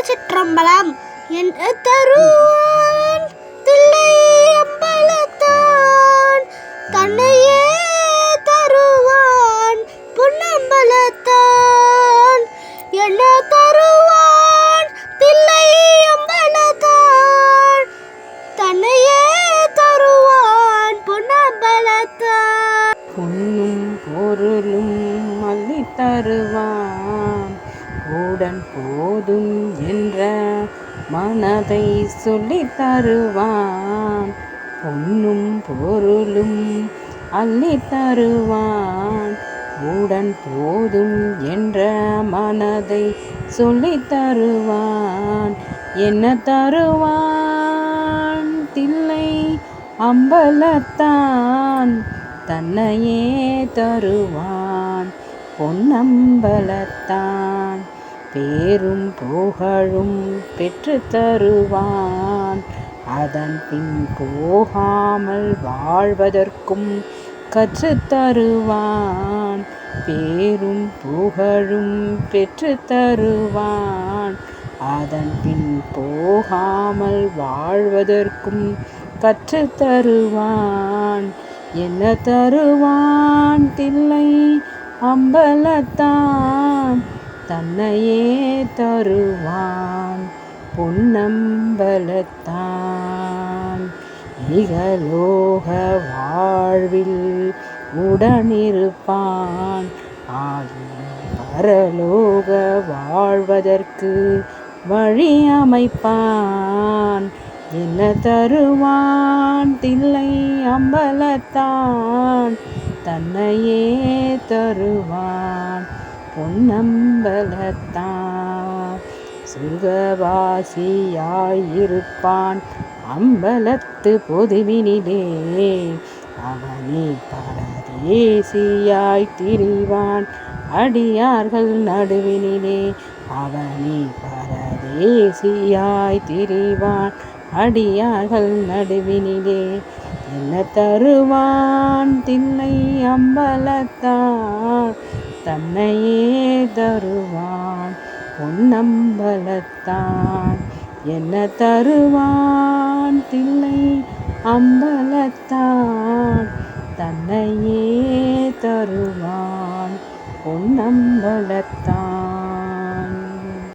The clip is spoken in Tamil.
திருச்சிற்றம்பலம். என்ன தருவான் தில்லை அம்பலத்தான், தன்னையே தருவான் பொன்னம்பலத்தான். என்ன தருவான் தில்லை அம்பலத்தான், தன்னையே தருவான் பொன்னம்பலத்தான். பொன்னும் பொருளும் அள்ளி தருவான், உடன் போதும் என்ற மனதை சொல்லி தருவான். பொன்னும் பொருளும் அள்ளி தருவான், உடன் போதும் என்ற மனதை சொல்லி தருவான். என்ன தருவான் தில்லை அம்பலத்தான், தன்னையே தருவான் பொன்னம்பலத்தான். பேரும் புகழும் பெற்று தருவான், அதன் பின் போகாமல் வாழ்வதற்கும் கற்று தருவான். பேரும் புகழும் பெற்று தருவான், அதன் பின் போகாமல் வாழ்வதற்கும் கற்று தருவான். என்ன தருவான் தில்லை அம்பலத்தான், தன்னையே தருவான் பொன்னம்பலத்தான். இகலோக வாழ்வில் உடனிருப்பான், பரலோக வாழ்வதற்கு வழி அமைப்பான். என்ன தருவான் தில்லை அம்பலத்தான், தன்னையே தருவான் பொன்னம்பலத்தான். சுகவாசியாயிருப்பான் அம்பலத்து பொதுவினிலே, அவனே பரதேசியாய் திரிவான் அடியார்கள் நடுவினிலே. அவனே பரதேசியாய் திரிவான் அடியார்கள் நடுவினிலே. என்ன தருவான் தில்லை அம்பலத்தான், தன்னையே தருவான் பொன்னம்பலத்தான். என்ன தருவான் தில்லை அம்பலத்தான், தன்னையே தருவான் பொன்னம்பலத்தான்.